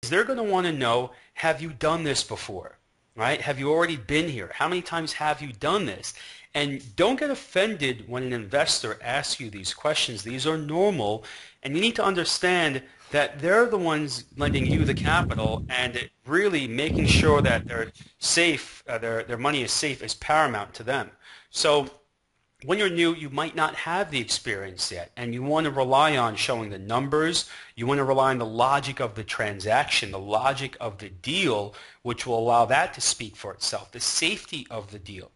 they're going to want to know, have you done this before? Right? Have you already been here? How many times have you done this? And don't get offended when an investor asks you these questions. These are normal, and you need to understand that they're the ones lending you the capital, and really making sure that they're safe, their money is safe, is paramount to them. So when you're new, you might not have the experience yet, and you want to rely on showing the numbers. You want to rely on the logic of the transaction, the logic of the deal, which will allow that to speak for itself, the safety of the deal.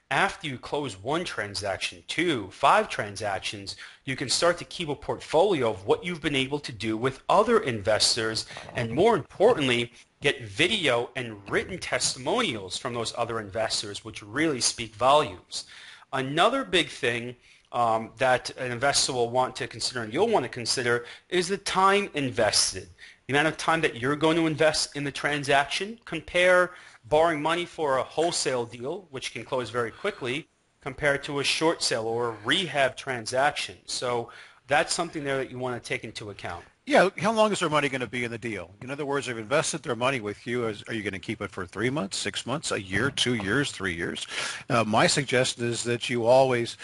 After you close one transaction, two, five transactions, you can start to keep a portfolio of what you've been able to do with other investors, and more importantly, get video and written testimonials from those other investors, which really speak volumes. Another big thing that an investor will want to consider, and you'll want to consider, is the time invested. The amount of time that you're going to invest in the transaction. Compare borrowing money for a wholesale deal, which can close very quickly, compared to a short sale or a rehab transaction. So that's something there that you want to take into account. Yeah, how long is their money going to be in the deal? In other words, they've invested their money with you. Are you going to keep it for 3 months, 6 months, a year, 2 years, 3 years? My suggestion is that you always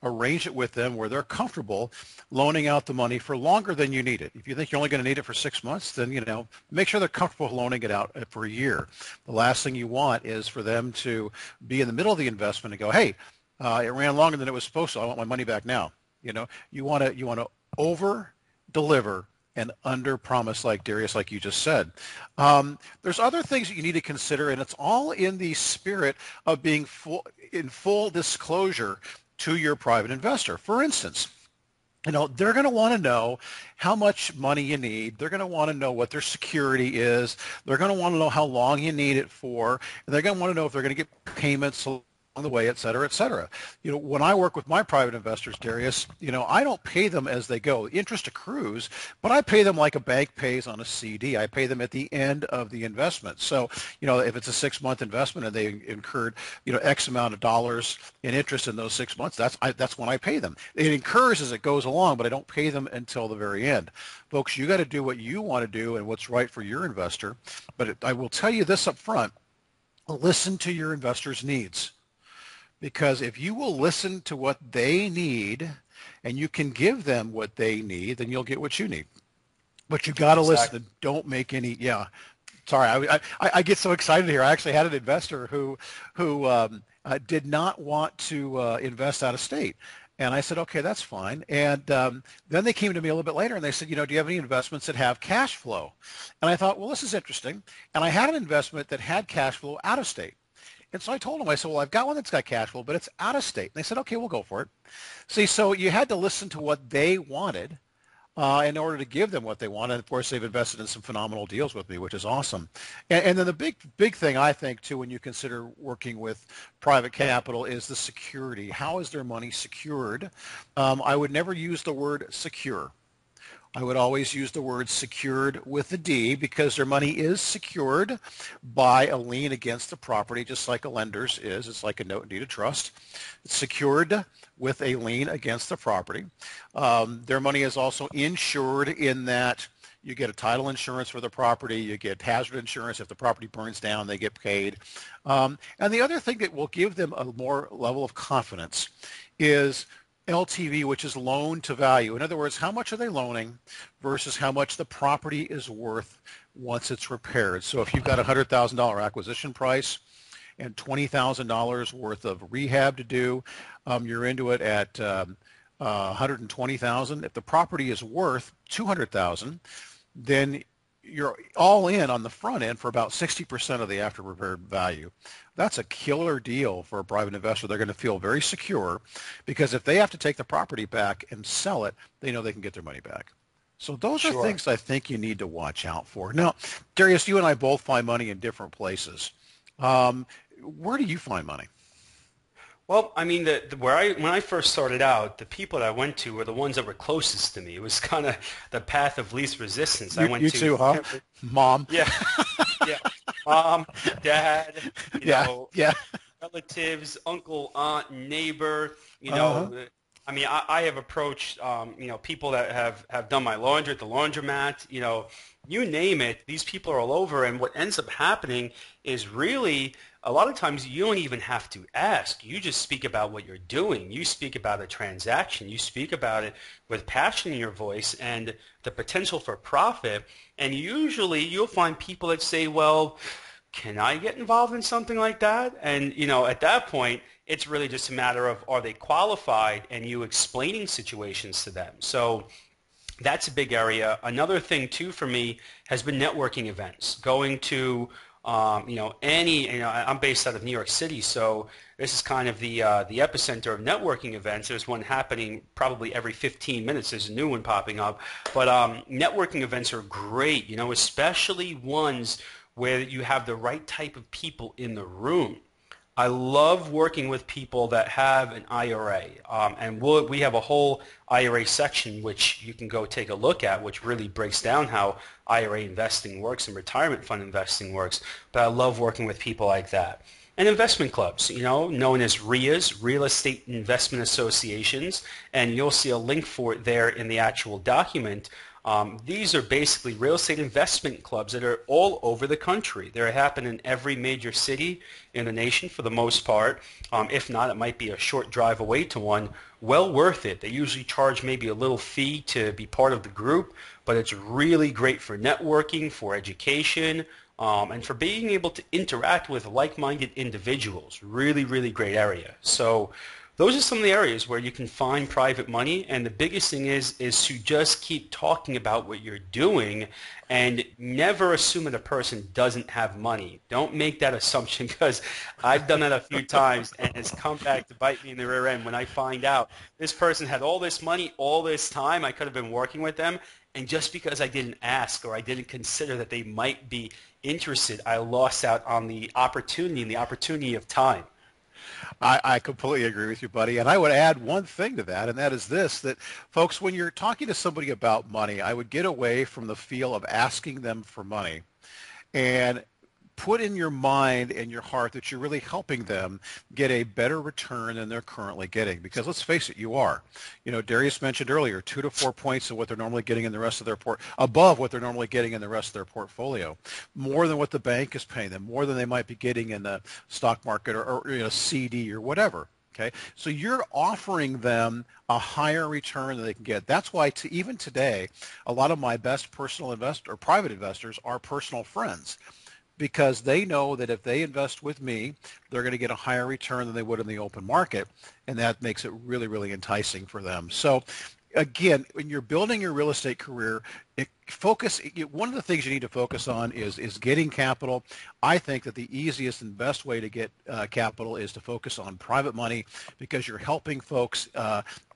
arrange it with them where they're comfortable loaning out the money for longer than you need it. If you think you're only going to need it for 6 months, then make sure they're comfortable loaning it out for a year. The last thing you want is for them to be in the middle of the investment and go, "Hey, it ran longer than it was supposed to. I want my money back now." You want to over deliver and under promise, like Darius, like you just said. There's other things that you need to consider, and it's all in the spirit of being in full disclosure to your private investor. For instance, they're going to want to know how much money you need. They're going to want to know what their security is. They're going to want to know how long you need it for. And they're going to want to know if they're going to get payments along the way, et cetera, et cetera. When I work with my private investors, Darius, I don't pay them as they go. Interest accrues, but I pay them like a bank pays on a CD. I pay them at the end of the investment. So, if it's a 6-month investment and they incurred, X amount of dollars in interest in those 6 months, that's when I pay them. It incurs as it goes along, but I don't pay them until the very end. Folks, you got to do what you want to do and what's right for your investor. But I will tell you this up front: listen to your investor's needs. Because if you will listen to what they need and you can give them what they need, then you'll get what you need. But you got to listen and don't make any, yeah. Sorry, I get so excited here. I actually had an investor who did not want to invest out of state. And I said, okay, that's fine. And then they came to me a little bit later and they said, do you have any investments that have cash flow? And I thought, well, this is interesting. And I had an investment that had cash flow out of state. And so I told them, I said, well, I've got one that's got cash flow, but it's out of state. And they said, okay, we'll go for it. See, so you had to listen to what they wanted in order to give them what they wanted. And of course, they've invested in some phenomenal deals with me, which is awesome. And then the big thing I think, too, when you consider working with private capital is the security. How is their money secured? I would never use the word secure. I would always use the word secured with a D, because their money is secured by a lien against the property, just like a lender's is. It's like a note and deed of trust. It's secured with a lien against the property. Their money is also insured in that you get a title insurance for the property, you get hazard insurance. If the property burns down, they get paid. And the other thing that will give them a more level of confidence is LTV, which is loan to value. In other words, how much are they loaning versus how much the property is worth once it's repaired. So if you've got a $100,000 acquisition price and $20,000 worth of rehab to do, you're into it at $120,000. If the property is worth $200,000, then you're all in on the front end for about 60% of the after repaired value. That's a killer deal for a private investor. They're going to feel very secure, because if they have to take the property back and sell it, they know they can get their money back. So those are things I think you need to watch out for. Now, Darius, you and I both find money in different places. Where do you find money? Well, I mean, when I first started out, the people that I went to were the ones that were closest to me. It was kind of the path of least resistance. I went You to too, huh? Mom. Yeah, yeah, mom, dad, Yeah. relatives, uncle, aunt, neighbor. Uh-huh. I mean, I have approached, people that have done my laundry at the laundromat, you name it, these people are all over. And what ends up happening is really a lot of times you don't even have to ask. You just speak about what you're doing. You speak about a transaction. You speak about it with passion in your voice and the potential for profit. And usually you'll find people that say, well, can I get involved in something like that? And, at that point, it's really just a matter of are they qualified and you explaining situations to them. So that's a big area. Another thing, too, for me has been networking events, going to, I'm based out of New York City, so this is kind of the epicenter of networking events. There's one happening probably every 15 minutes. There's a new one popping up. But networking events are great, especially ones where you have the right type of people in the room. I love working with people that have an IRA, and we have a whole IRA section which you can go take a look at, which really breaks down how IRA investing works and retirement fund investing works. But I love working with people like that. And investment clubs, known as RIAs, Real Estate Investment Associations, and you'll see a link for it there in the actual document. These are basically real estate investment clubs that are all over the country. They happen in every major city in the nation for the most part. If not, it might be a short drive away to one. Well worth it. They usually charge maybe a little fee to be part of the group, but it's really great for networking, for education, and for being able to interact with like-minded individuals. Really, really great area. So those are some of the areas where you can find private money, and the biggest thing is to just keep talking about what you're doing and never assume that a person doesn't have money. Don't make that assumption, because I've done that a few times and it's come back to bite me in the rear end when I find out this person had all this money all this time. I could have been working with them, and just because I didn't ask or I didn't consider that they might be interested, I lost out on the opportunity and the opportunity of time. I completely agree with you, buddy. And I would add one thing to that, and that is this, that folks, when you're talking to somebody about money, I would get away from the feel of asking them for money and put in your mind and your heart that you're really helping them get a better return than they're currently getting. Because let's face it, you are. Darius mentioned earlier, 2 to 4 points of what they're normally getting in the rest of their above what they're normally getting in the rest of their portfolio, more than what the bank is paying them, more than they might be getting in the stock market or CD or whatever. Okay, so you're offering them a higher return than they can get. That's why even today, a lot of my best personal investor or private investors are personal friends, because they know that if they invest with me, they're going to get a higher return than they would in the open market, and that makes it really, really enticing for them. So again, when you're building your real estate career, one of the things you need to focus on is getting capital. I think that the easiest and best way to get capital is to focus on private money, because you're helping folks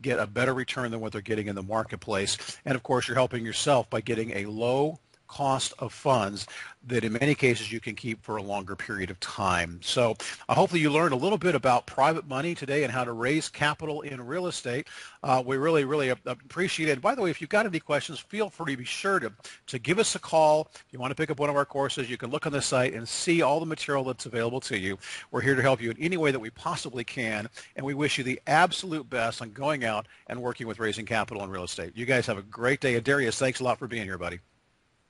get a better return than what they're getting in the marketplace. And of course, you're helping yourself by getting a low cost of funds that in many cases you can keep for a longer period of time. So hopefully you learned a little bit about private money today and how to raise capital in real estate. We really, really appreciate it. And by the way, if you've got any questions, feel free to be sure to give us a call. If you want to pick up one of our courses, you can look on the site and see all the material that's available to you. We're here to help you in any way that we possibly can, and we wish you the absolute best on going out and working with raising capital in real estate. You guys have a great day. And Darius, thanks a lot for being here, buddy.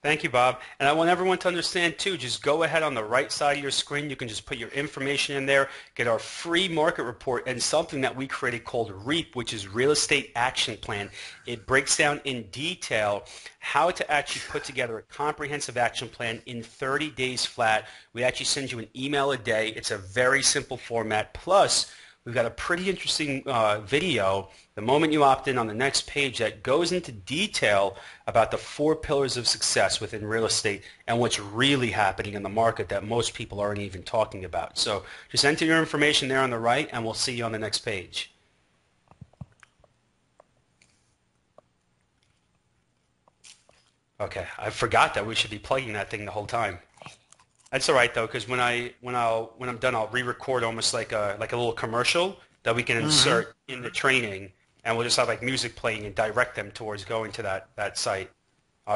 Thank you, Bob. And I want everyone to understand, too, just go ahead on the right side of your screen. You can just put your information in there, get our free market report, and something that we created called REAP, which is Real Estate Action Plan. It breaks down in detail how to actually put together a comprehensive action plan in 30 days flat. We actually send you an email a day. It's a very simple format. Plus, we've got a pretty interesting video the moment you opt in on the next page that goes into detail about the 4 pillars of success within real estate and what's really happening in the market that most people aren't even talking about. So just enter your information there on the right, and we'll see you on the next page. Okay, I forgot that we should be plugging that thing the whole time. That's all right though, because when I'm done, I'll re-record almost like a little commercial that we can insert in the training, and we'll just have like music playing and direct them towards going to that site.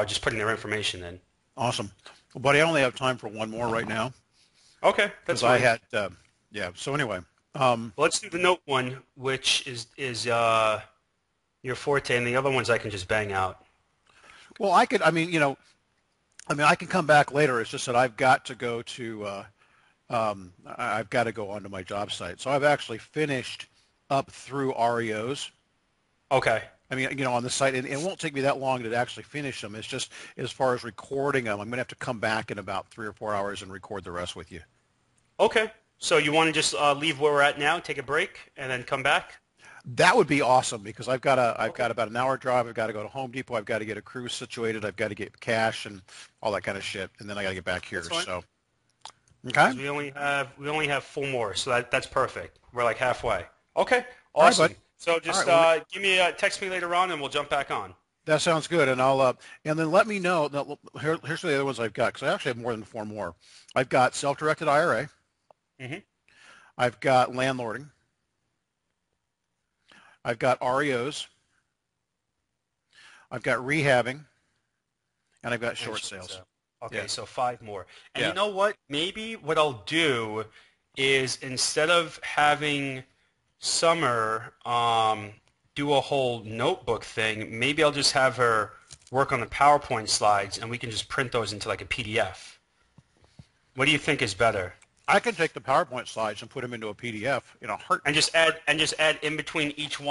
Just putting their information in. Awesome. Well, buddy, I only have time for one more right now. Okay, that's fine. I had, yeah. So anyway, well, let's do the note one, which is your forte, and the other ones I can just bang out. Well, I could. I mean, I can come back later. It's just that I've got to go to. I've got to go onto my job site. So I've actually finished up through REOs. Okay. I mean, on the site, and it won't take me that long to actually finish them. It's just as far as recording them, I'm going to have to come back in about 3 or 4 hours and record the rest with you. Okay. So you want to just leave where we're at now, take a break, and then come back? That would be awesome because I've Okay. got about an hour drive. I've got to go to Home Depot. I've got to get a crew situated. I've got to get cash and all that kind of shit, and then I got to get back here. That's fine. So, okay, Because we only have four more, so that's perfect. We're like halfway. Okay. all right, bud. Awesome. So All just right, well, text me later on, and we'll jump back on. that sounds good, and I'll and then let me know. Now, here's the other ones I've got because I actually have more than four more. I've got self-directed IRA. Hmm. I've got landlording. I've got REOs. I've got rehabbing, and I've got short sales. Okay, Yeah, so five more. And you yeah. know what? Maybe what I'll do is instead of having Summer do a whole notebook thing, maybe I'll just have her work on the PowerPoint slides and we can just print those into like a PDF. What do you think is better? I can take the PowerPoint slides and put them into a PDF in a And heartbeat. just add in between each one